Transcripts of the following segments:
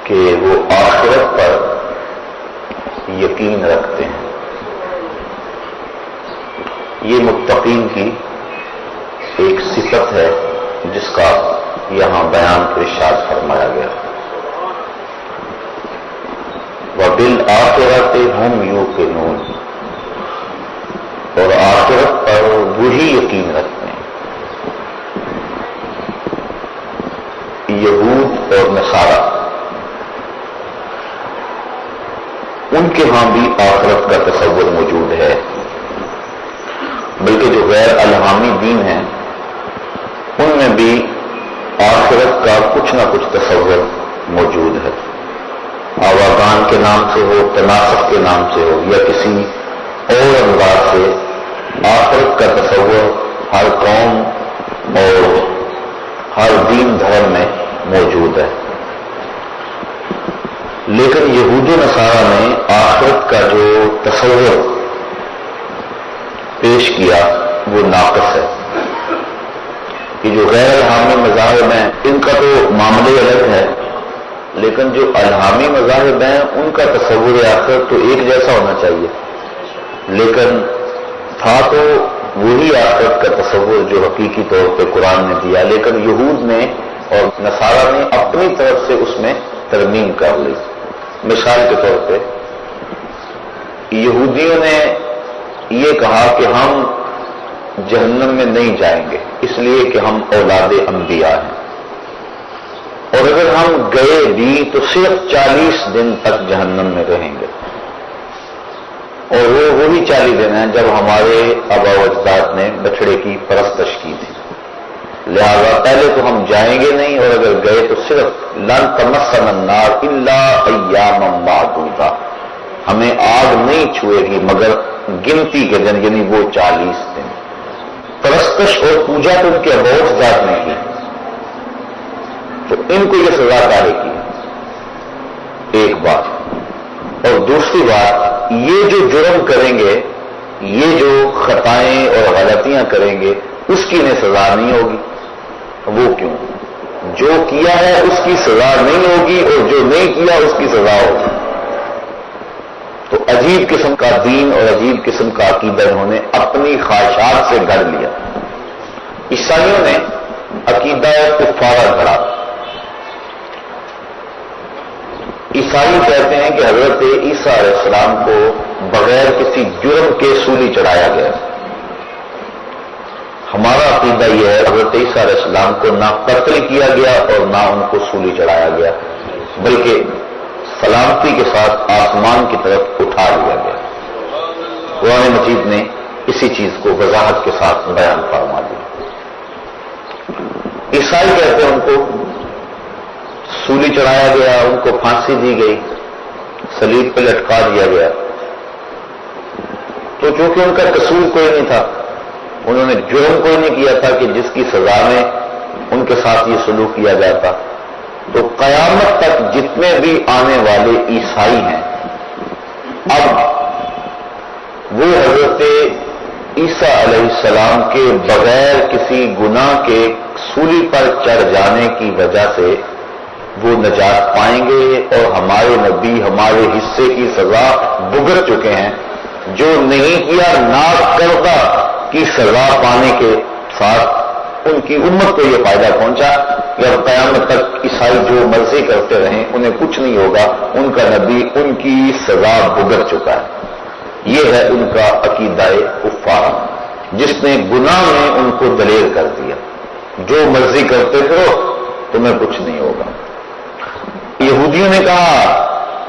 کہ وہ آخرت پر یقین رکھتے ہیں. یہ متقین کی ایک صفت ہے جس کا یہاں بیان ارشاد فرمایا گیا. وَبِالْآخِرَةِ هُمْ يُوقِنُونَ، اور آخرت پر وہی یقین رکھتے ہیں. یہود اور نصارہ ان کے ہاں بھی آخرت کا تصور موجود ہے، بلکہ جو غیر الہامی دین ہیں ان میں بھی آخرت کا کچھ نہ کچھ تصور موجود ہے. آواگان کے نام سے ہو، تناسخ کے نام سے ہو، یا کسی اور انداز سے آخرت کا تصور ہر قوم اور ہر دین دھرم میں موجود ہے. لیکن یہود و نصارہ نے آخرت کا جو تصور پیش کیا وہ ناقص ہے. کہ جو غیر الہامی مذاہب ہیں ان کا تو معاملے الگ ہے، لیکن جو الہامی مذاہب ہیں ان کا تصور آخرت تو ایک جیسا ہونا چاہیے. لیکن تھا تو وہی آخرت کا تصور جو حقیقی طور پہ قرآن نے دیا، لیکن یہود نے اور نصارہ نے اپنی طرف سے اس میں ترمیم کر لی. مثال کے طور پہ یہودیوں نے یہ کہا کہ ہم جہنم میں نہیں جائیں گے اس لیے کہ ہم اولاد انبیاء ہیں، اور اگر ہم گئے بھی تو صرف 40 دن تک جہنم میں رہیں گے، اور وہ وہی 40 دن ہیں جب ہمارے آباء و اجداد نے بچڑے کی پرستش کی تھی. لہذا پہلے تو ہم جائیں گے نہیں، اور اگر گئے تو صرف لن تمسنا النار الا ایاما معدودہ، ہمیں آگ نہیں چھوئے گی مگر گنتی کے دن، یعنی وہ 40 دن. پرستش اور پوجا تو ان کے آباء و اجداد نے کی، تو ان کو یہ سزا کاہے کی؟ ایک بات. اور دوسری بات، یہ جو جرم کریں گے، یہ جو خطائیں اور غلطیاں کریں گے، اس کی انہیں سزا نہیں ہوگی. وہ کیوں؟ جو کیا ہے اس کی سزا نہیں ہوگی، اور جو نہیں کیا اس کی سزا ہوگی. تو عجیب قسم کا دین اور عجیب قسم کا عقیدہ انہوں نے اپنی خواہشات سے گھڑ لیا. عیسائیوں نے عقیدہ کفارہ گھڑا. عیسائی کہتے ہیں کہ حضرت عیسیٰ علیہ السلام کو بغیر کسی جرم کے سولی چڑھایا گیا. ہمارا عقیدہ یہ ہے حضرت عیسیٰ علیہ السلام کو نہ قتل کیا گیا اور نہ ان کو سولی چڑھایا گیا، بلکہ سلامتی کے ساتھ آسمان کی طرف اٹھا لیا گیا. قرآن مجید نے اسی چیز کو وضاحت کے ساتھ بیان فرما دیا. عیسائی کہتے ہیں ان کو سولی چڑھایا گیا، ان کو پھانسی دی گئی، صلیب پہ لٹکا دیا گیا. تو چونکہ ان کا قصور کوئی نہیں تھا، انہوں نے جرم کوئی نہیں کیا تھا کہ جس کی سزا میں ان کے ساتھ یہ سلوک کیا جاتا. تو قیامت تک جتنے بھی آنے والے عیسائی ہیں، اب وہ حضرت عیسیٰ علیہ السلام کے بغیر کسی گناہ کے سولی پر چڑھ جانے کی وجہ سے وہ نجات پائیں گے، اور ہمارے نبی ہمارے حصے کی سزا بھگت چکے ہیں. جو نہیں کیا ناکردہ کی سزا پانے کے ساتھ ان کی امت کو یہ فائدہ پہنچا کہ اب قیامت تک عیسائی جو مرضی کرتے رہیں انہیں کچھ نہیں ہوگا، ان کا نبی ان کی سزا بھگت چکا ہے. یہ ہے ان کا عقیدہ کفارہ، جس نے گناہ میں ان کو دلیر کر دیا. جو مرضی کرتے کرو، تمہیں کچھ نہیں ہوگا. یہودیوں نے کہا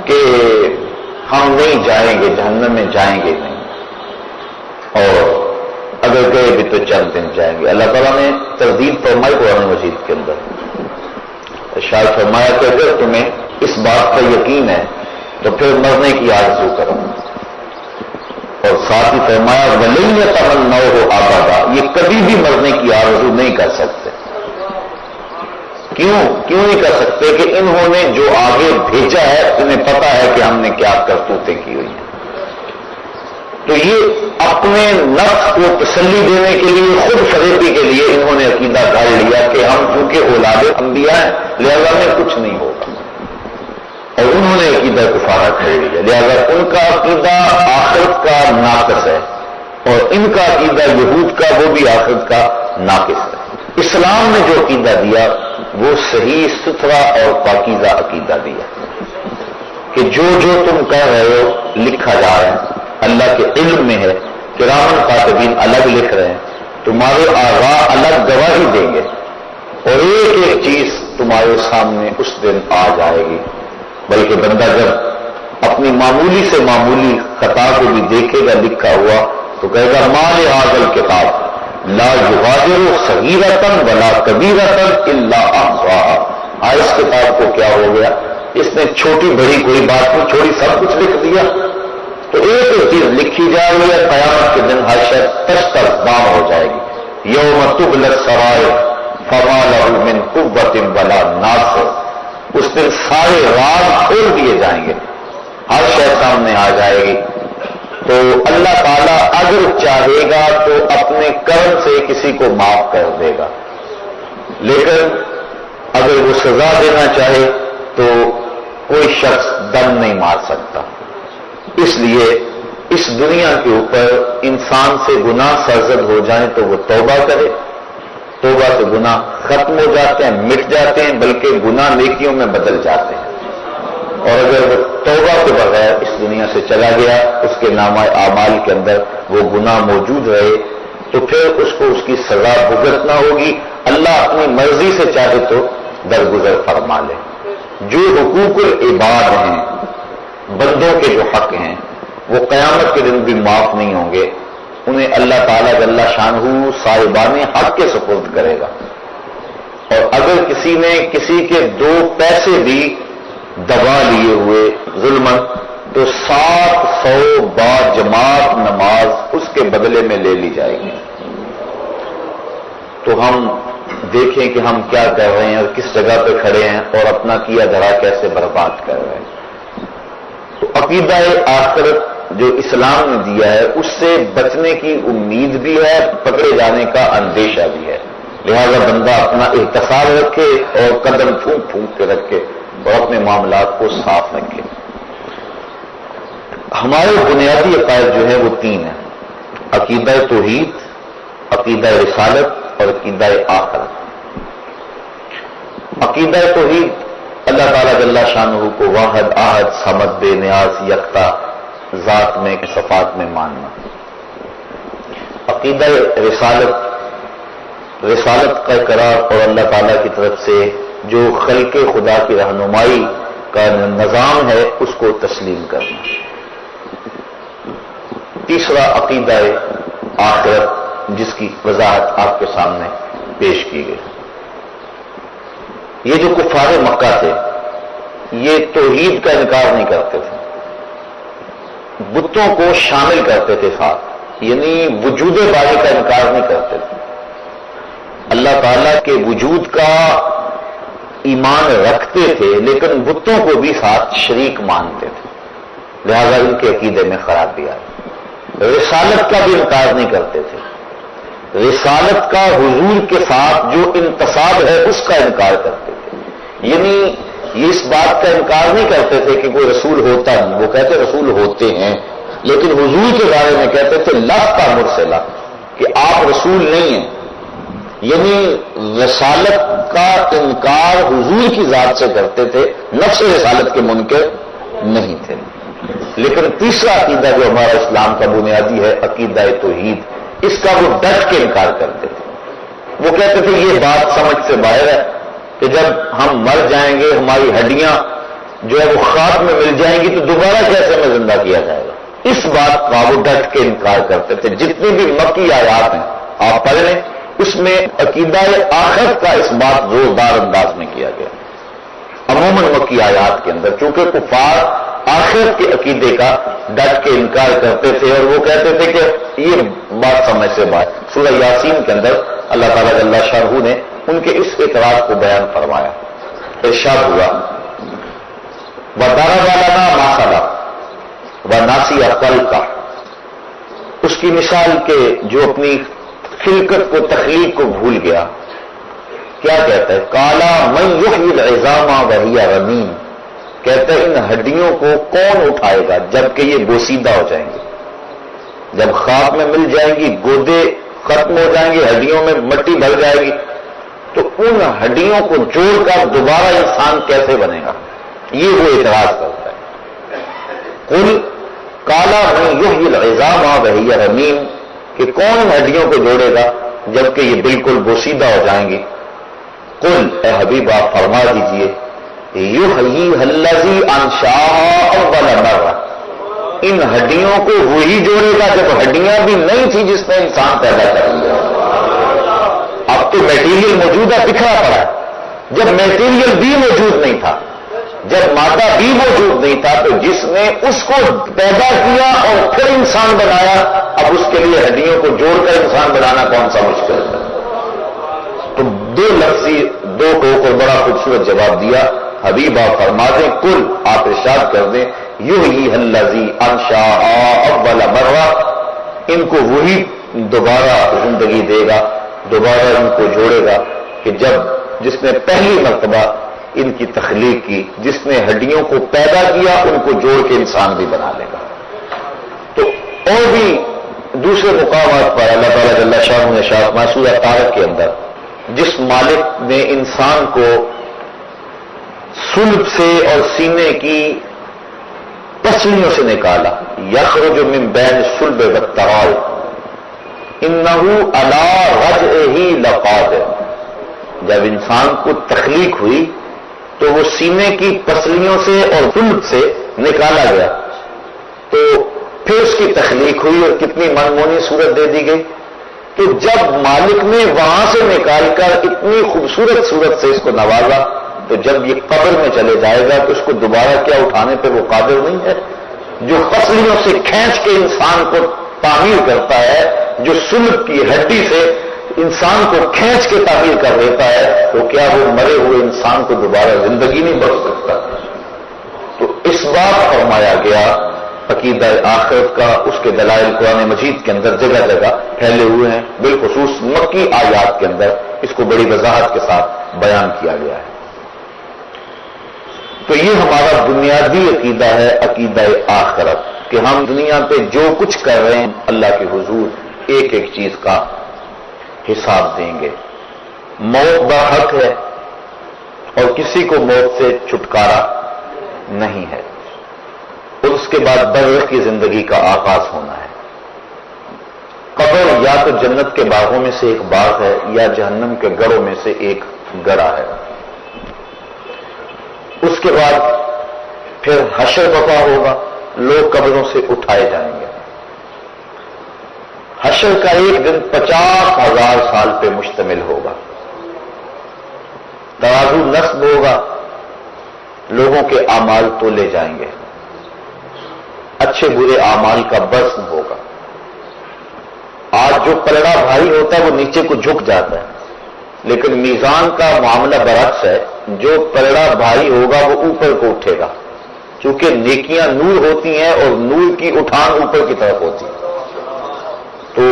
کہ ہم نہیں جائیں گے، جہنم میں جائیں گے نہیں، اور اگر گئے بھی تو چند دن جائیں گے. اللہ تعالیٰ نے تردید فرمائی قرآن مجید کے اندر، ارشاد فرمایا کہ اگر تمہیں اس بات کا یقین ہے تو پھر مرنے کی آرزو کرو، اور ساتھ ہی فرمایا وَلَن يَتَمَنَّوْهُ أَبَدًا، یہ کبھی بھی مرنے کی آرزو نہیں کر سکتے. کیوں نہیں کر سکتے؟ کہ انہوں نے جو آگے بھیجا ہے انہیں پتا ہے کہ ہم نے کیا کرتوتیں کی ہوئی ہیں. تو یہ اپنے نفس کو تسلی دینے کے لیے، خود فریبی کے لیے انہوں نے عقیدہ گھڑ لیا کہ ہم چونکہ اولاد انبیاء ہیں لہذا میں کچھ نہیں ہوگا. عقیدہ کفارہ کھڑی ہے، لہذا ان کا عقیدہ آخرت کا ناقص ہے اور ان کا عقیدہ یہود کا وہ بھی آخرت کا ناقص ہے۔ اسلام نے جو عقیدہ دیا وہ صحیح ستھرا اور پاکیزہ عقیدہ دیا کہ جو تم کر رہے ہو لکھا جا رہا ہے، اللہ کے علم میں ہے، کرامن کاتبین الگ لکھ رہے ہیں، تمہارے آغا الگ گواہی دیں گے اور ایک ایک چیز تمہارے سامنے اس دن آ جائے گی۔ بلکہ بندہ جب اپنی معمولی سے معمولی خطا کو بھی دیکھے گا لکھا ہوا تو کہے گا ما لہذا الکتاب لا یغادر صغیرۃ ولا کبیرۃ الا احصاها۔ اس کتاب کو کیا ہو گیا، اس نے چھوٹی بڑی کوئی بات نہیں چھوڑی، سب کچھ لکھ دیا۔ تو ایک ایک چیز لکھی جا رہی ہے، قیامت کے دن ہر شے تشتردام ہو جائے گی۔ یوم تبلی السرائر فما له من قوۃ ولا ناصر، اس دن سارے راز کھول دیے جائیں گے، ہر شے سامنے آ جائے گی۔ تو اللہ تعالیٰ اگر چاہے گا تو اپنے کرم سے کسی کو معاف کر دے گا، لیکن اگر وہ سزا دینا چاہے تو کوئی شخص دم نہیں مار سکتا۔ اس لیے اس دنیا کے اوپر انسان سے گناہ سرزد ہو جائیں تو وہ توبہ کرے، توبہ سے گناہ ختم ہو جاتے ہیں، مٹ جاتے ہیں، بلکہ گناہ نیکیوں میں بدل جاتے ہیں۔ اور اگر وہ توبہ کے بغیر اس دنیا سے چلا گیا، اس کے نامہ اعمال کے اندر وہ گناہ موجود رہے تو پھر اس کو اس کی سزا بھگتنا ہوگی۔ اللہ اپنی مرضی سے چاہے تو درگزر فرما لے۔ جو حقوق العباد ہیں، بندوں کے جو حق ہیں، وہ قیامت کے دن بھی معاف نہیں ہوں گے، انہیں اللہ تعالیٰ جل شانہ صاحبان حق کے سپرد کرے گا۔ اور اگر کسی نے کسی کے 2 پیسے بھی دبا لیے ہوئے ظلمن تو 700 با جماعت نماز اس کے بدلے میں لے لی جائے گی۔ تو ہم دیکھیں کہ ہم کیا کر رہے ہیں اور کس جگہ پہ کھڑے ہیں اور اپنا کیا دھرا کیسے برباد کر رہے ہیں۔ تو عقیدہ آخرت جو اسلام نے دیا ہے اس سے بچنے کی امید بھی ہے، پکڑے جانے کا اندیشہ بھی ہے، لہذا بندہ اپنا احتساب رکھے اور قدم پھونک پھونک کے رکھے اور اپنے معاملات کو صاف رکھے۔ ہمارے بنیادی عقائد جو ہیں وہ 3 ہیں، عقیدہ توحید، عقیدہ رسالت اور عقیدہ آخرت۔ عقیدہ توحید اللہ تعالیٰ جل شانہ کو واحد احد صمد بے نیاز یکتا ذات میں صفات میں ماننا۔ عقیدہ رسالت کا اقرار اور اللہ تعالیٰ کی طرف سے جو خلق خدا کی رہنمائی کا نظام ہے اس کو تسلیم کرنا۔ تیسرا عقیدہ آخرت جس کی وضاحت آپ کے سامنے پیش کی گئی۔ یہ جو کفار مکہ تھے یہ توحید کا انکار نہیں کرتے تھے، بتوں کو شامل کرتے تھے ساتھ، یعنی وجود باری کا انکار نہیں کرتے تھے، اللہ تعالیٰ کے وجود کا ایمان رکھتے تھے لیکن بتوں کو بھی ساتھ شریک مانتے تھے، لہذا ان کے عقیدے میں خرابی آئی۔ رسالت کا بھی انکار نہیں کرتے تھے، رسالت کا حضور کے ساتھ جو انتصاب ہے اس کا انکار کرتے تھے، یعنی یہ اس بات کا انکار نہیں کرتے تھے کہ کوئی رسول ہوتا نہیں، وہ کہتے رسول ہوتے ہیں، لیکن حضور کے بارے میں کہتے تھے لست مرسلا، کہ آپ رسول نہیں ہیں، یعنی رسالت کا انکار حضور کی ذات سے کرتے تھے، نفس رسالت کے منکر نہیں تھے۔ لیکن تیسرا عقیدہ جو ہمارا اسلام کا بنیادی ہے عقیدہ توحید، اس کا وہ ڈٹ کے انکار کرتے تھے۔ وہ کہتے تھے یہ بات سمجھ سے باہر ہے کہ جب ہم مر جائیں گے ہماری ہڈیاں جو ہے وہ خاک میں مل جائیں گی تو دوبارہ کیسے ہمیں زندہ کیا جائے گا، اس بات کا وہ ڈٹ کے انکار کرتے تھے۔ جتنی بھی مکی آیات ہیں آپ پڑھ لیں، اس میں عقیدہ آخرت کا اس بات زوردار انداز میں کیا گیا۔ عموماً مکی آیات کے اندر چونکہ کفار آخرت کے عقیدے کا ڈٹ کے انکار کرتے تھے اور وہ کہتے تھے کہ یہ بات سمجھ سے باہر۔ سورہ یاسین کے اندر اللہ تعالیٰ جل شانہ نے ان کے اس اعتراض کو بیان فرمایا، ارشاد ہوا وَضَرَبَ لَنَا مَثَلًا وَنَسِيَ خَلْقَهُ، اس کی مثال کے جو اپنی خلقت کو تخلیق کو بھول گیا، کیا کہتا ہے قَالَ مَنْ يُحْيِي الْعِظَامَ وَهِيَ رَمِيمٌ، کہتا ہے ان ہڈیوں کو کون اٹھائے گا جبکہ یہ بوسیدہ ہو جائیں گے؟ جب خاک میں مل جائیں گی، گودے ختم ہو جائیں گے، ہڈیوں میں مٹی بھر جائے گی، تو ان ہڈیوں کو جوڑ کر دوبارہ انسان کیسے بنے گا؟ یہ وہ اعتراض کرتا ہے۔ قل کالا من یحیی العظام وہی رمیم، کہ کون ہڈیوں کو جوڑے گا جبکہ یہ بالکل بوسیدہ ہو جائیں گی؟ قل اے حبیب آپ فرما دیجئے یحییھا الذی انشأھا اول مرہ، ان ہڈیوں کو وہی جوڑے گا جب ہڈیاں بھی نہیں تھی جس نے انسان پیدا کر لیا۔ اب تو میٹیریل موجود ہے، بکھرا پڑا ہے، جب میٹیریل بھی موجود نہیں تھا، جب مادہ بھی موجود نہیں تھا، تو جس نے اس کو پیدا کیا اور پھر انسان بنایا، اب اس کے لیے ہڈیوں کو جوڑ کر انسان بنانا کون سا مشکل ہے؟ تو دو لفظی دو کو بڑا خوبصورت جواب دیا۔ حبیب آپ فرما دیں، کل آپ ارشاد کر دیں یحییھا الذی انشأھا اول مرہ، ان کو وہی دوبارہ زندگی دے گا، دوبارہ ان کو جوڑے گا کہ جس نے پہلی مرتبہ ان کی تخلیق کی، جس نے ہڈیوں کو پیدا کیا، ان کو جوڑ کے انسان بھی بنا لے گا۔ تو اور بھی دوسرے مقامات پر اللہ تعالیٰ جل شانہ نے ارشاد سورہ طارق کے اندر، جس مالک نے انسان کو صلب سے اور سینے کی پسلیوں سے نکالا، یخرج من بین الصلب والترائب انہ علی رجعہ لقادر، جب انسان کو تخلیق ہوئی تو وہ سینے کی پسلیوں سے اور صلب سے نکالا گیا، تو پھر اس کی تخلیق ہوئی اور کتنی منمونی صورت دے دی گئی۔ تو جب مالک نے وہاں سے نکال کر اتنی خوبصورت صورت سے اس کو نوازا، تو جب یہ قبر میں چلے جائے گا تو اس کو دوبارہ کیا اٹھانے پہ وہ قادر نہیں ہے؟ جو پسلیوں سے کھینچ کے انسان کو تعمیر کرتا ہے، جو صلب کی ہڈی سے انسان کو کھینچ کے تعمیر کر دیتا ہے، تو کیا وہ مرے ہوئے انسان کو دوبارہ زندگی نہیں بخش سکتا؟ تو اس بات فرمایا گیا عقیدہ آخرت کا، اس کے دلائل قرآن مجید کے اندر جگہ جگہ پھیلے ہوئے ہیں، بالخصوص مکی آیات کے اندر اس کو بڑی وضاحت کے ساتھ بیان کیا گیا ہے۔ تو یہ ہمارا بنیادی عقیدہ ہے، عقیدہ آخرت، کہ ہم دنیا پہ جو کچھ کر رہے ہیں اللہ کے حضور ایک ایک چیز کا حساب دیں گے۔ موت برحق ہے اور کسی کو موت سے چھٹکارا نہیں ہے، اور اس کے بعد برزخ کی زندگی کا آغاز ہونا ہے۔ قبر یا تو جنت کے باغوں میں سے ایک باغ ہے یا جہنم کے گڑھوں میں سے ایک گڑھا ہے۔ اس کے بعد پھر حشر برپا ہوگا، لوگ قبروں سے اٹھائے جائیں گے۔ حشر کا ایک دن 50,000 سال پہ مشتمل ہوگا، ترازو نصب ہوگا، لوگوں کے اعمال تولے جائیں گے، اچھے برے اعمال کا وزن ہوگا۔ آج جو پلڑا بھاری ہوتا ہے وہ نیچے کو جھک جاتا ہے، لیکن میزان کا معاملہ برعکس ہے، جو پلڑا بھاری ہوگا وہ اوپر کو اٹھے گا، چونکہ نیکیاں نور ہوتی ہیں اور نور کی اٹھان اوپر کی طرف ہوتی ہے، تو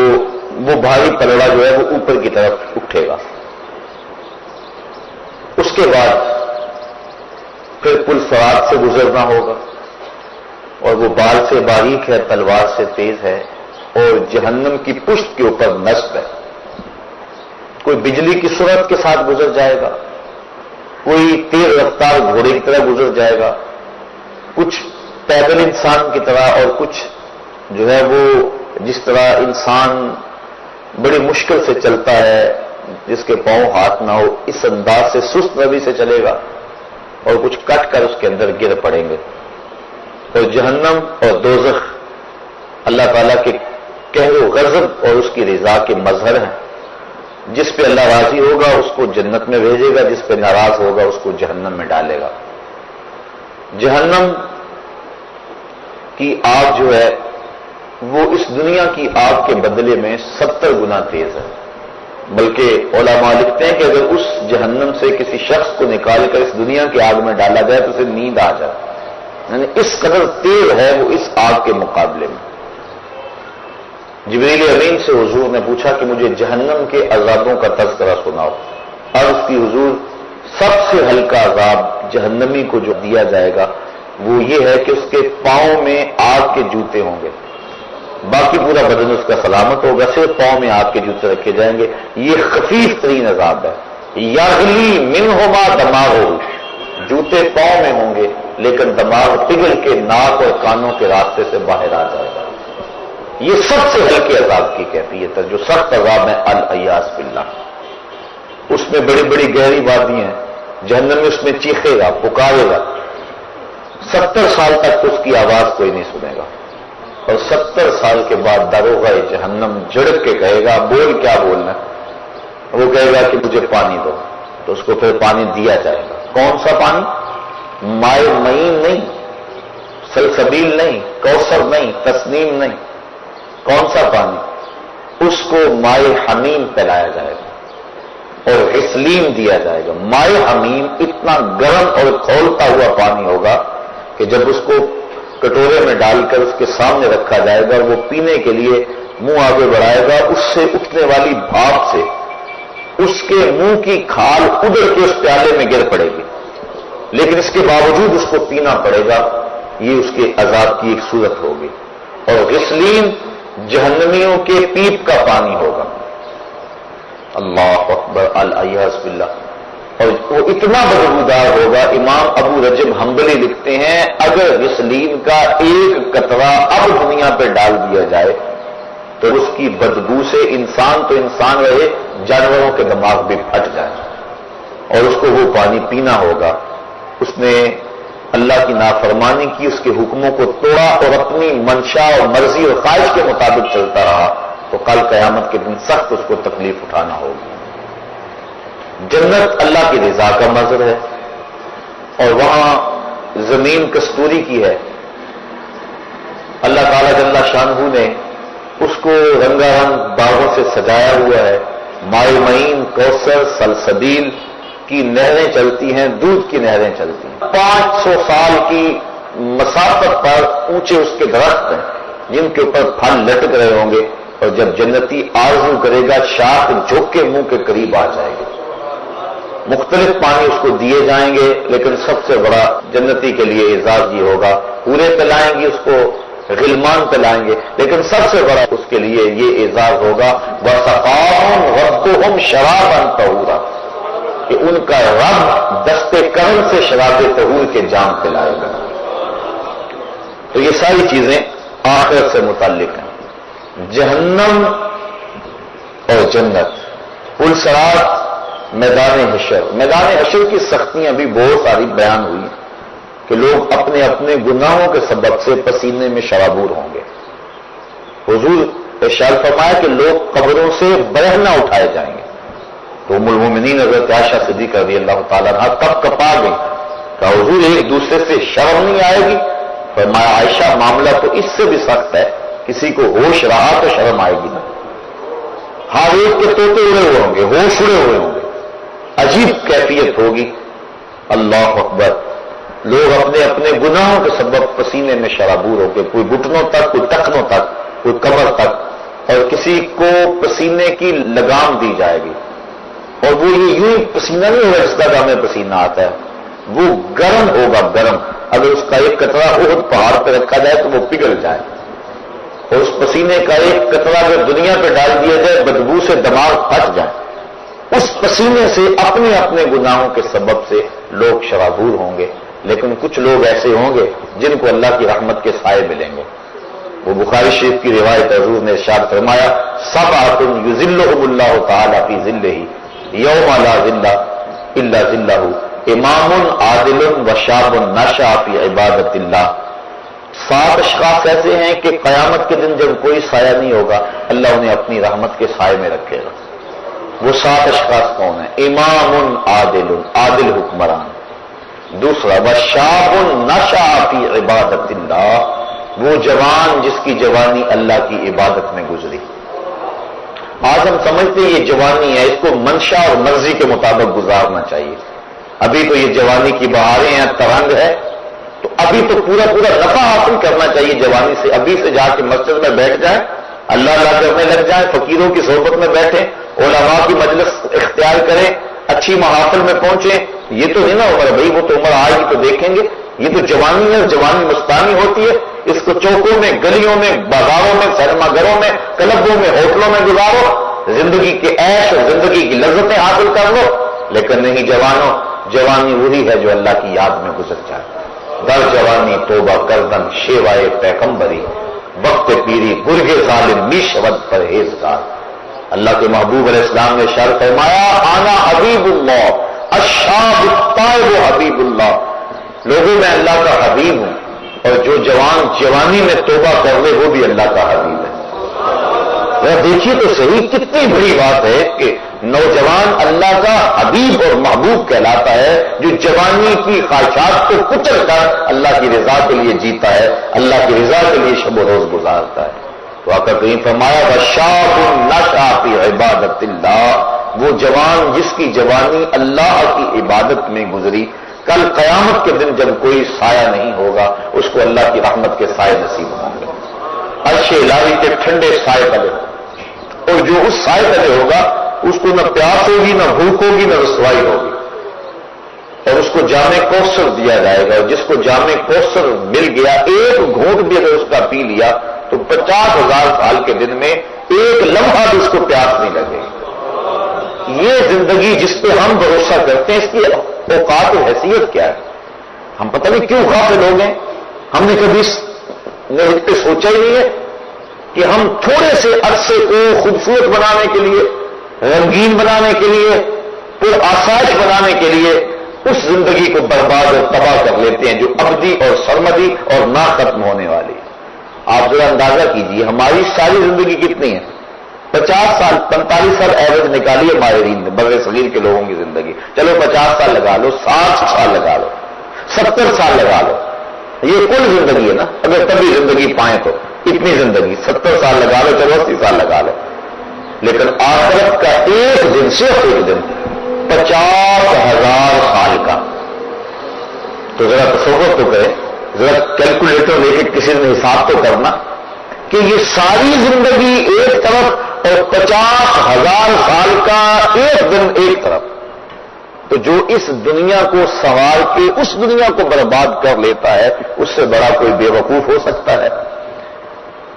وہ بھاری پلڑا جو ہے وہ اوپر کی طرف اٹھے گا۔ اس کے بعد پھر پل صراط سے گزرنا ہوگا، اور وہ بال سے باریک ہے، تلوار سے تیز ہے، اور جہنم کی پشت کے اوپر نصب ہے۔ کوئی بجلی کی سرعت کے ساتھ گزر جائے گا، کوئی تیز رفتار گھوڑے کی طرح گزر جائے گا، کچھ پیدل انسان کی طرح، اور کچھ جو ہے وہ جس طرح انسان بڑی مشکل سے چلتا ہے، جس کے پاؤں ہاتھ نہ ہو، اس انداز سے سست روی سے چلے گا، اور کچھ کٹ کر اس کے اندر گر پڑیں گے۔ اور جہنم اور دوزخ اللہ تعالیٰ کے قہر و غضب اور اس کی رضا کے مظہر ہیں۔ جس پہ اللہ راضی ہوگا اس کو جنت میں بھیجے گا، جس پہ ناراض ہوگا اس کو جہنم میں ڈالے گا۔ جہنم کی آگ جو ہے وہ اس دنیا کی آگ کے بدلے میں 70 گنا تیز ہے، بلکہ علماء لکھتے ہیں کہ اگر اس جہنم سے کسی شخص کو نکال کر اس دنیا کی آگ میں ڈالا جائے تو اسے نیند آ جائے، یعنی اس قدر تیز ہے وہ اس آگ کے مقابلے میں۔ جبریل امین سے حضور نے پوچھا کہ مجھے جہنم کے عذابوں کا تذکرہ سناؤ، اور اس کی حضور سب سے ہلکا عذاب جہنمی کو جو دیا جائے گا وہ یہ ہے کہ اس کے پاؤں میں آگ کے جوتے ہوں گے، باقی پورا بدن اس کا سلامت ہوگا، صرف پاؤں میں آگ کے جوتے رکھے جائیں گے۔ یہ خفیف ترین عذاب ہے۔ یغلی منہما دماغہ، جوتے پاؤں میں ہوں گے لیکن دماغ پگھل کے ناک اور کانوں کے راستے سے باہر آ جائے گا۔ یہ سب سے ہلکے عذاب کی کیفیت ہے، جو سخت عذاب ہے الیاذ باللہ۔ اس میں بڑی بڑی گہری وادی ہیں، جہنم میں اس میں چیخے گا، پکارے گا، 70 سال تک اس کی آواز کوئی نہیں سنے گا، اور 70 سال کے بعد داروغہ جہنم جھڑک کے کہے گا، بول کیا بولنا ہے؟ وہ کہے گا کہ مجھے پانی دو، تو اس کو پھر پانی دیا جائے گا۔ کون سا پانی؟ مائے معین نہیں، سلسبیل نہیں، کوثر نہیں، تسنیم نہیں، کون سا پانی؟ اس کو مائے حمیم پلایا جائے گا اور غسلین دیا جائے گا۔ مائے حمیم اتنا گرم اور کھولتا ہوا پانی ہوگا کہ جب اس کو کٹورے میں ڈال کر اس کے سامنے رکھا جائے گا، وہ پینے کے لیے منہ آگے بڑھائے گا، اس سے اٹھنے والی بھاپ سے اس کے منہ کی کھال ادھر کے اس پیالے میں گر پڑے گی، لیکن اس کے باوجود اس کو پینا پڑے گا۔ یہ اس کے عذاب کی ایک صورت ہوگی۔ اور غسلین جہنمیوں کے پیپ کا پانی ہوگا۔ اللہ اکبر، الیاذ باللہ۔ اور وہ اتنا بدبودار ہوگا، امام ابو رجب حنبلی لکھتے ہیں اگر غسلین کا ایک قطرہ اب دنیا پہ ڈال دیا جائے تو اس کی بدبو سے انسان تو انسان رہے، جانوروں کے دماغ بھی پھٹ جائیں، اور اس کو وہ پانی پینا ہوگا۔ اس نے اللہ کی نافرمانی کی، اس کے حکموں کو توڑا اور اپنی منشا اور مرضی اور خواہش کے مطابق چلتا رہا، تو کل قیامت کے دن سخت اس کو تکلیف اٹھانا ہوگی۔ جنت اللہ کی رضا کا منظر ہے، اور وہاں زمین کستوری کی ہے۔ اللہ تعالیٰ جل شانہ نے اس کو رنگا رنگ باغوں سے سجایا ہوا ہے۔ مائے معین، کوثر، سلسبیل کی نہریں چلتی ہیں، دودھ کی نہریں چلتی ہیں۔ 500 سال کی مسافت پر اونچے اس کے درخت ہیں جن کے اوپر پھل لٹک رہے ہوں گے، اور جب جنتی آرزو کرے گا شاخ جھک کے منہ کے قریب آ جائے گی۔ مختلف پانی اس کو دیے جائیں گے، لیکن سب سے بڑا جنتی کے لیے اعزاز یہ ہوگا، پورے پلائیں گے اس کو، غلمان پلائیں گے، لیکن سب سے بڑا اس کے لیے یہ اعزاز ہوگا وَسَقَاهُمْ رَبُّهُمْ شَرَابًا طَهُورًا، کہ ان کا رب دست کرم سے شراب طہور کے جام پلائے گا۔ تو یہ ساری چیزیں آخرت سے متعلق ہیں۔ جہنم اور جنت، پلسرات، میدان حشر۔ میدان حشر کی سختیاں بھی بہت ساری بیان ہوئی کہ لوگ اپنے اپنے گناہوں کے سبب سے پسینے میں شرابور ہوں گے۔ حضور ارشاد فرمایا کہ لوگ قبروں سے برہنہ اٹھائے جائیں گے، تو ام المومنین حضرت عائشہ صدیقہ رضی اللہ تعالیٰ عنہ کب کپا گئی، کہ حضور ایک دوسرے سے شرم نہیں آئے گی؟ فرمایا عائشہ معاملہ تو اس سے بھی سخت ہے، کسی کو ہوش رہا تو شرم آئے گی نا۔ ہر ایک کے طوطے اڑے ہوئے ہوں گے، ہوش اڑے ہوئے ہوں گے، عجیب کیفیت ہوگی۔ اللہ اکبر، لوگ اپنے اپنے گناہوں کے سبب پسینے میں شرابور ہو کے، کوئی گھٹنوں تک، کوئی ٹخنوں تک، کوئی کمر تک، اور کسی کو پسینے کی لگام دی جائے گی، اور وہ یہ یوں پسینہ نہیں ہوگا جس کا ہمیں پسینہ آتا ہے، وہ گرم ہوگا، گرم۔ اگر اس کا ایک قطرہ احد پہاڑ پہ رکھا جائے تو وہ پگھل جائے، اور اس پسینے کا ایک قطرہ اگر دنیا پہ ڈال دیا جائے بدبو سے دماغ پھٹ جائے۔ اس پسینے سے اپنے اپنے گناہوں کے سبب سے لوگ شرابور ہوں گے، لیکن کچھ لوگ ایسے ہوں گے جن کو اللہ کی رحمت کے سائے ملیں گے۔ وہ بخاری شریف کی روایت، حضور نے ارشاد فرمایا سبعۃ یظلھم اللہ تعالی فی ظلہ یوم لا ظل الا ظلہ، امام عادل وشاب نشأ فی عبادت اللہ۔ 7 اشخاص ایسے ہیں کہ قیامت کے دن جب کوئی سایہ نہیں ہوگا، اللہ انہیں اپنی رحمت کے سائے میں رکھے گا۔ وہ 7 اشخاص کون ہیں؟ امام عادل، عادل حکمران۔ دوسرا وشاب نشأ فی عبادت اللہ، وہ جوان جس کی جوانی اللہ کی عبادت میں گزری۔ آج ہم سمجھتے ہیں یہ جوانی ہے، اس کو منشا اور مرضی کے مطابق گزارنا چاہیے۔ ابھی تو یہ جوانی کی بہاریں ہیں، ترنگ ہے، تو ابھی تو پورا نفع حاصل کرنا چاہیے جوانی سے۔ ابھی سے جا کے مسجد میں بیٹھ جائیں، اللہ اللہ کرنے لگ جائیں، فقیروں کی صحبت میں بیٹھیں، علماء کی مجلس اختیار کریں، اچھی محافل میں پہنچیں۔ یہ تو نہیں نا عمر بھائی، وہ تو عمر آئے گی تو دیکھیں گے یہ تو جوانی ہے، جوانی مستانی ہوتی ہے، اس کو چوکوں میں، گلیوں میں، بازاروں میں، سینما گھروں میں، کلبوں میں، ہوٹلوں میں گزارو، زندگی کے عیش اور زندگی کی لذتیں حاصل کر لو، لیکن نہیں جوانوں، جوانی وہی ہے جو اللہ کی یاد میں گزر جائے۔ در جوانی توبہ کردن شیوائے پیغمبری، وقت پیری گرگ ظالم می شود پرہیزگار۔ اللہ کے محبوب علیہ السلام نے ارشاد فرمایا آنا حبیب اللہ الشاب الطائب حبیب اللہ، لوگوں میں اللہ کا حبیب ہوں، اور جو جوان جوانی میں توبہ کر لے وہ بھی اللہ کا حبیب ہے۔ دیکھیے تو صحیح کتنی بڑی بات ہے کہ نوجوان اللہ کا حبیب اور محبوب کہلاتا ہے، جو جوانی کی خواہشات کو کچل کر اللہ کی رضا کے لیے جیتا ہے، اللہ کی رضا کے لیے شب و روز گزارتا ہے۔ تو آقا کریم فرمایا وشاب نشأ فی عبادت اللہ، وہ جوان جس کی جوانی اللہ کی عبادت میں گزری، کل قیامت کے دن جب کوئی سایہ نہیں ہوگا اس کو اللہ کی رحمت کے سائے نصیب ہوں گے، عرش الہی کے ٹھنڈے سائے تلے، اور جو اس سائے تلے ہوگا اس کو نہ پیاس ہوگی، نہ بھوک ہوگی، نہ رسوائی ہوگی، اور اس کو جام کوثر دیا جائے گا، اور جس کو جام کوثر مل گیا ایک گھونٹ بھی اگر اس کا پی لیا تو 50,000 سال کے دن میں ایک لمحہ بھی اس کو پیاس نہیں لگے گی۔ یہ زندگی جس پہ ہم بھروسہ کرتے ہیں اس کی اوقات اور حیثیت کیا ہے؟ ہم پتہ نہیں کیوں غافل لوگ ہیں، ہم نے کبھی اس پہ سوچا ہی نہیں ہے کہ ہم تھوڑے سے عرصے کو خوبصورت بنانے کے لیے، رنگین بنانے کے لیے، پر آسائش بنانے کے لیے اس زندگی کو برباد اور تباہ کر لیتے ہیں جو ابدی اور سرمدی اور نہ ختم ہونے والی۔ آپ ذرا اندازہ کیجئے ہماری ساری زندگی کتنی ہے؟ 50 سال 45 سال ایوریج نکالیے ماہرین نے، بر صغیر کے لوگوں کی زندگی، چلو 50 سال لگا لو، 60 سال لگا لو، 70 سال لگا لو، یہ کل زندگی ہے نا، اگر کبھی زندگی پائیں تو اتنی زندگی 70 سال لگا لو، چلو 80 سال لگا لو، لیکن آخرت کا ایک دن، صرف ایک دن 50,000 سال کا۔ تو ذرا تصور تو کریں، ذرا کیلکولیٹر لے کے کسی نے حساب تو کرنا کہ یہ ساری زندگی ایک طرف اور 50,000 سال کا ایک دن ایک طرف، تو جو اس دنیا کو سنوار کے اس دنیا کو برباد کر لیتا ہے اس سے بڑا کوئی بے وقوف ہو سکتا ہے؟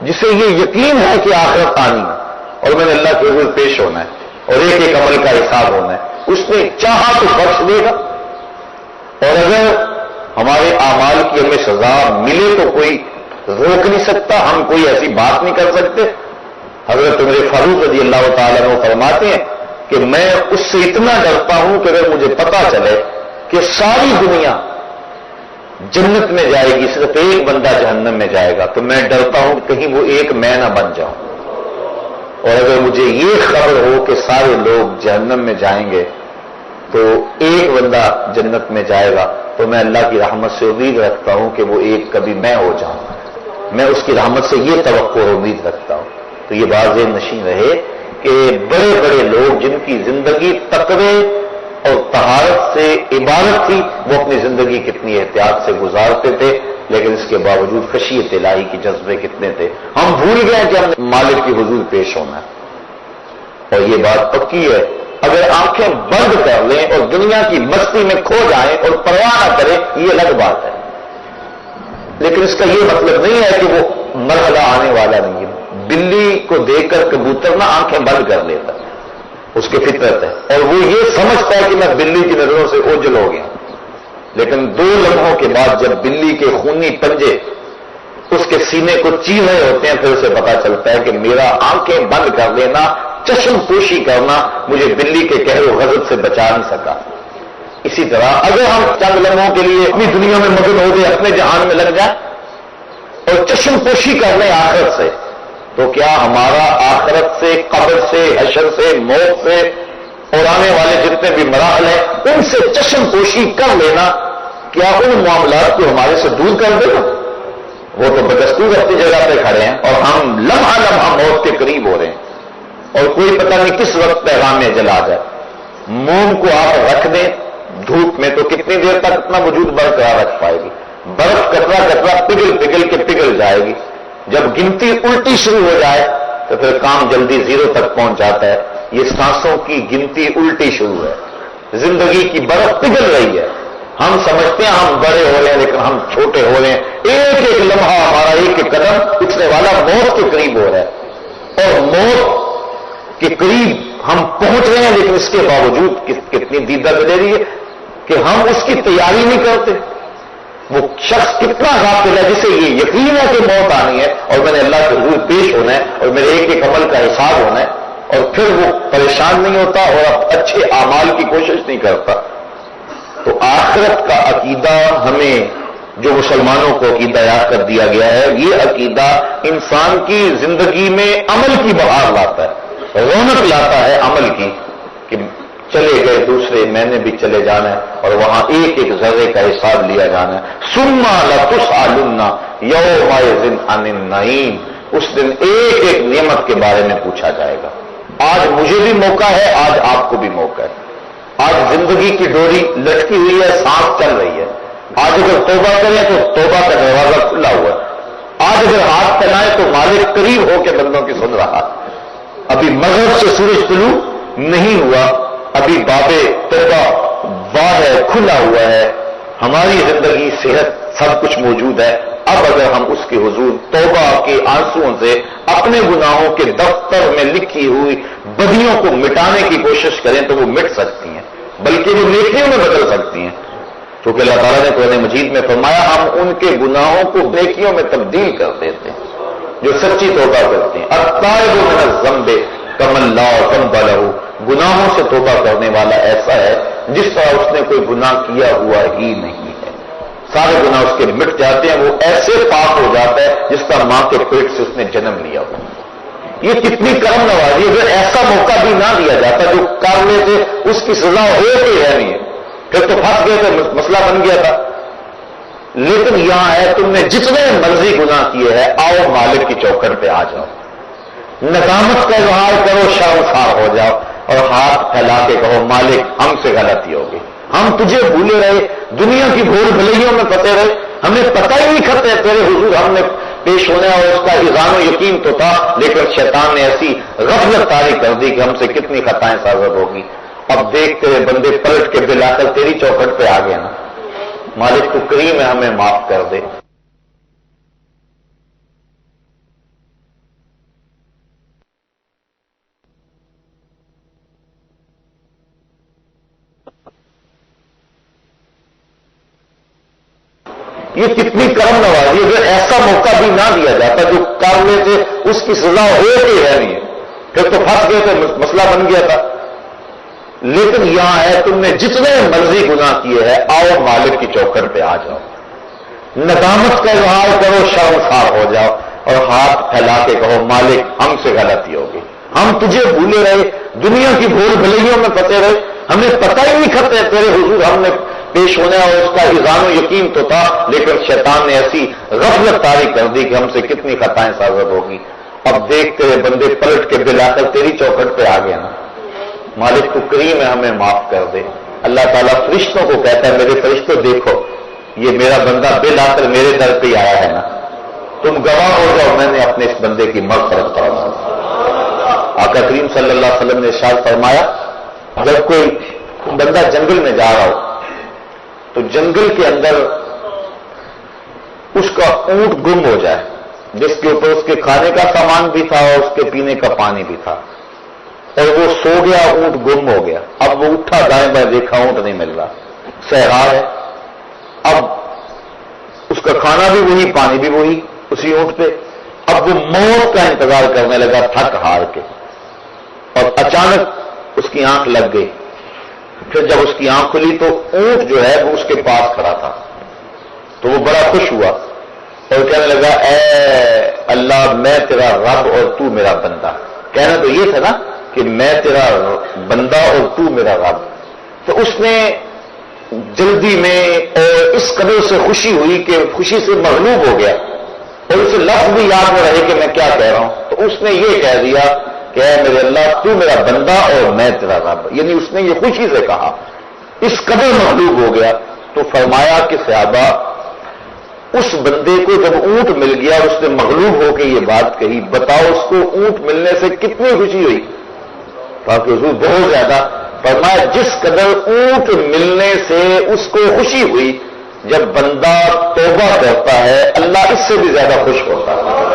جسے یہ یقین ہے کہ آخرت آنی ہے اور میں نے اللہ کے حضور پیش ہونا ہے اور ایک ایک عمل کا حساب ہونا ہے، اس نے چاہا تو بخش دے گا، اور اگر ہمارے اعمال کی ہمیں سزا ملے تو کوئی روک نہیں سکتا، ہم کوئی ایسی بات نہیں کر سکتے۔ حضرت عمر فاروق رضی اللہ تعالیٰ عنہ فرماتے ہیں کہ میں اس سے اتنا ڈرتا ہوں کہ اگر مجھے پتا چلے کہ ساری دنیا جنت میں جائے گی، صرف ایک بندہ جہنم میں جائے گا، تو میں ڈرتا ہوں کہ کہیں وہ ایک میں نہ بن جاؤں، اور اگر مجھے یہ خبر ہو کہ سارے لوگ جہنم میں جائیں گے تو ایک بندہ جنت میں جائے گا، تو میں اللہ کی رحمت سے امید رکھتا ہوں کہ وہ ایک کبھی میں ہو جاؤں، میں اس کی رحمت سے یہ توقع اور امید رکھتا ہوں۔ تو یہ بات ذہن نشین رہے کہ بڑے بڑے لوگ جن کی زندگی تقوی اور طہارت سے عبادت تھی، وہ اپنی زندگی کتنی احتیاط سے گزارتے تھے، لیکن اس کے باوجود خشیت الہی کے جذبے کتنے تھے۔ ہم بھول گئے کہ ہم مالک کی حضور پیش ہونا ہے، اور یہ بات پکی ہے اگر آنکھیں بند کر لیں اور دنیا کی مستی میں کھو جائیں اور پرواہ نہ کریں یہ الگ بات ہے، لیکن اس کا یہ مطلب نہیں ہے کہ وہ مرحلہ آنے والا نہیں ہے۔ بلی کو دیکھ کر کبوتر نہ آنکھیں بند کر لیتا، اس کی فطرت ہے، اور وہ یہ سمجھتا ہے کہ میں بلی کی نظروں سے اوجھل ہو گیا، لیکن 2 لمحوں کے بعد جب بلی کے خونی پنجے اس کے سینے کو چیر رہے ہوتے ہیں پھر اسے پتا چلتا ہے کہ میرا آنکھیں بند کر لینا، چشم پوشی کرنا مجھے بلی کے قہر و غضب سے بچا نہیں سکا۔ اسی طرح اگر ہم چند لمحوں کے لیے اپنی دنیا میں مگن ہو گئے، اپنے جہان میں لگ جائیں اور چشم پوشی کر لیں آخرت سے، تو کیا ہمارا آخرت سے، قبر سے، حشر سے، موت سے اور آنے والے جتنے بھی مراحل ہیں ان سے چشم پوشی کر لینا کیا ان معاملات کو ہمارے سے دور کر دے گا؟ وہ تو بدستور اپنی جگہ پہ کھڑے ہیں اور ہم لمحہ لمحہ موت کے قریب ہو رہے ہیں، اور کوئی پتہ نہیں کس وقت پیغام میں جلا جائے۔ موم کو آپ رکھ دیں دھوپ میں تو کتنی دیر تک اپنا وجود برقرار رکھ پائے گی؟ برف قطرہ قطرہ پگھل پگھل کے پگھل جائے گی، جب گنتی الٹی شروع ہو جائے تو پھر کام جلدی 0 تک پہنچ جاتا ہے۔ یہ سانسوں کی گنتی الٹی شروع ہے، زندگی کی برف پگھل رہی ہے، ہم سمجھتے ہیں ہم بڑے ہو رہے ہیں لیکن ہم چھوٹے ہو رہے ہیں. ایک ایک لمحہ ہمارا ایک ایک قدم اٹھنے والا موت کے قریب ہو رہا ہے اور موت کے قریب ہم پہنچ رہے ہیں لیکن اس کے باوجود کتنی دیدہ دے رہی ہے کہ ہم اس کی تیاری نہیں کرتے. وہ شخص کتنا غافل ہے جسے یہ یقین ہے کہ موت آنی ہے اور میں نے اللہ کے حضور پیش ہونا ہے اور میرے ایک ایک عمل کا حساب ہونا ہے, اور پھر وہ پریشان نہیں ہوتا اور اچھے اعمال کی کوشش نہیں کرتا. تو آخرت کا عقیدہ ہمیں جو مسلمانوں کو عقیدہ یاد کر دیا گیا ہے, یہ عقیدہ انسان کی زندگی میں عمل کی بہار لاتا ہے, رونق لاتا ہے عمل کی, کہ چلے گئے دوسرے مہینے بھی چلے جانا ہے اور وہاں ایک ایک ذرے کا حساب لیا جانا ہے. ثم لتسألن یومئذ عن النعیم, اس دن ایک ایک نعمت کے بارے میں پوچھا جائے گا. آج مجھے بھی موقع ہے, آج آپ کو بھی موقع ہے. آج زندگی کی ڈوری لٹکی ہوئی ہے, سانس چل رہی ہے. آج اگر توبہ کریں تو توبہ کا دروازہ کھلا ہوا ہے. آج اگر ہاتھ پھیلائیں تو مالک قریب ہو کے بندوں کی سن رہا. ابھی مغرب سے سورج طلوع نہیں ہوا, ابھی باب توبہ واہ ہے, کھلا ہوا ہے. ہماری زندگی, صحت, سب کچھ موجود ہے. اب اگر ہم اس کے حضور توبہ کے آنسوؤں سے اپنے گناہوں کے دفتر میں لکھی ہوئی بدیوں کو مٹانے کی کوشش کریں تو وہ مٹ سکتی ہیں, بلکہ وہ نیکیوں میں بدل سکتی ہیں. کیونکہ اللہ تعالیٰ نے قرآن مجید میں فرمایا ہم ان کے گناہوں کو نیکیوں میں تبدیل کر دیتے ہیں جو سچی توبہ کرتے ہیں. التائب من الذنب کمن لا ذنب لہ, گناہوں سے توبہ کرنے والا ایسا ہے جس طرح اس نے کوئی گناہ کیا ہوا ہی نہیں ہے. سارے گناہ اس کے مٹ جاتے ہیں, وہ ایسے پاک ہو جاتا ہے جس طرح ماں کے پیٹ سے اس نے جنم لیا ہوا. یہ کتنی کرم نوازی. اگر ایسا موقع بھی نہ دیا جاتا جو کرنے سے اس کی سزا ہو کے رہنی ہے, پھر تو پھنس گئے تھے, مسئلہ بن گیا تھا. لیکن یہاں ہے تم نے جتنے مرضی گناہ کیے ہیں آؤ مالک کی چوکھٹ پہ آ جاؤ, ندامت کا اظہار کرو, شرمسار ہو جاؤ اور ہاتھ پھیلا کے کہو مالک ہم سے غلطی ہوگی, ہم تجھے بھولے رہے, دنیا کی بھول بھلیوں میں پھنسے رہے, ہمیں پتہ ہی نہیں کرتے تیرے حضور ہم نے پیش ہونے اور اس کا اذعان و یقین تو تھا, لیکن شیطان نے ایسی غفلت طاری کر دی کہ ہم سے کتنی خطائیں سازد ہوگی. اب دیکھ تیرے بندے پلٹ کے بلا کر تیری چوکھٹ پہ آ گئے نا, مالک تو کریم ہے ہمیں معاف کر دے. یہ کتنی کرم نوازی. اگر ایسا موقع بھی نہ دیا جاتا جو کرنے سے اس کی سزا ہو کے رہنی ہے, پھر تو پھنس گئے تھے, مسئلہ بن گیا تھا. لیکن یہاں ہے تم نے جتنے مرضی گناہ کیے ہیں آؤ مالک کی چوکھٹ پہ آ جاؤ, ندامت کا اظہار کرو, شرمسار ہو جاؤ اور ہاتھ پھیلا کے کہو مالک ہم سے غلطی ہوگی, ہم تجھے بھولے رہے, دنیا کی بھول بھلیوں میں پھنسے رہے, ہمیں پتہ ہی نہیں کرتے تیرے حضور ہم نے پیش ہونے اور اس کا اذعان و یقین تو تھا, لیکن شیطان نے ایسی غفلت طاری کر دی کہ ہم سے کتنی خطائیں سازد ہوگی. اب دیکھ تیرے بندے پلٹ کے بلا کر تیری چوکھٹ پہ آ گئے نا, مالک تو کریم ہے ہمیں معاف کر دے. اللہ تعالیٰ فرشتوں کو کہتا ہے میرے فرشتوں دیکھو یہ میرا بندہ بل آ کر میرے در پہ آیا ہے نا, تم گواہ ہو جاؤ میں نے اپنے اس بندے کی مغفرت فرما. آقا کریم صلی اللہ علیہ وسلم نے ارشاد فرمایا جب کوئی بندہ جنگل میں جا رہا ہو تو جنگل کے اندر اس کا اونٹ گم ہو جائے جس کے اوپر اس کے کھانے کا سامان بھی تھا اور اس کے پینے کا پانی بھی تھا, اور وہ سو گیا, اونٹ گم ہو گیا. اب وہ اٹھا دائیں بائیں دیکھا اونٹ نہیں مل رہا, صحرا ہے. اب اس کا کھانا بھی وہی, پانی بھی وہی اسی اونٹ پہ. اب وہ موت کا انتظار کرنے لگا تھک ہار کے, اور اچانک اس کی آنکھ لگ گئی. پھر جب اس کی آنکھ کھلی تو اونٹ جو ہے وہ اس کے پاس کھڑا تھا, تو وہ بڑا خوش ہوا اور کہنے لگا اے اللہ میں تیرا رب اور تو میرا بندہ. کہنا تو یہ تھا نا کہ میں تیرا بندہ اور تو میرا رب. تو اس نے جلدی میں اور اس قدر سے خوشی ہوئی کہ خوشی سے مغلوب ہو گیا, اور اسے لفظ بھی یاد نہ رہے کہ میں کیا کہہ رہا ہوں. تو اس نے یہ کہہ دیا کہ اے میرے اللہ تو میرا بندہ اور میں تیرا رب. یعنی اس نے یہ خوشی سے کہا, اس قدر مغلوب ہو گیا. تو فرمایا کہ صحابہ اس بندے کو جب اونٹ مل گیا اور اس نے مغلوب ہو کے یہ بات کہی, بتاؤ اس کو اونٹ ملنے سے کتنی خوشی ہوئی. کہا کہ حضور بہت زیادہ. فرمایا جس قدر اونٹ ملنے سے اس کو خوشی ہوئی، جب بندہ توبہ کرتا ہے اللہ اس سے بھی زیادہ خوش ہوتا ہے۔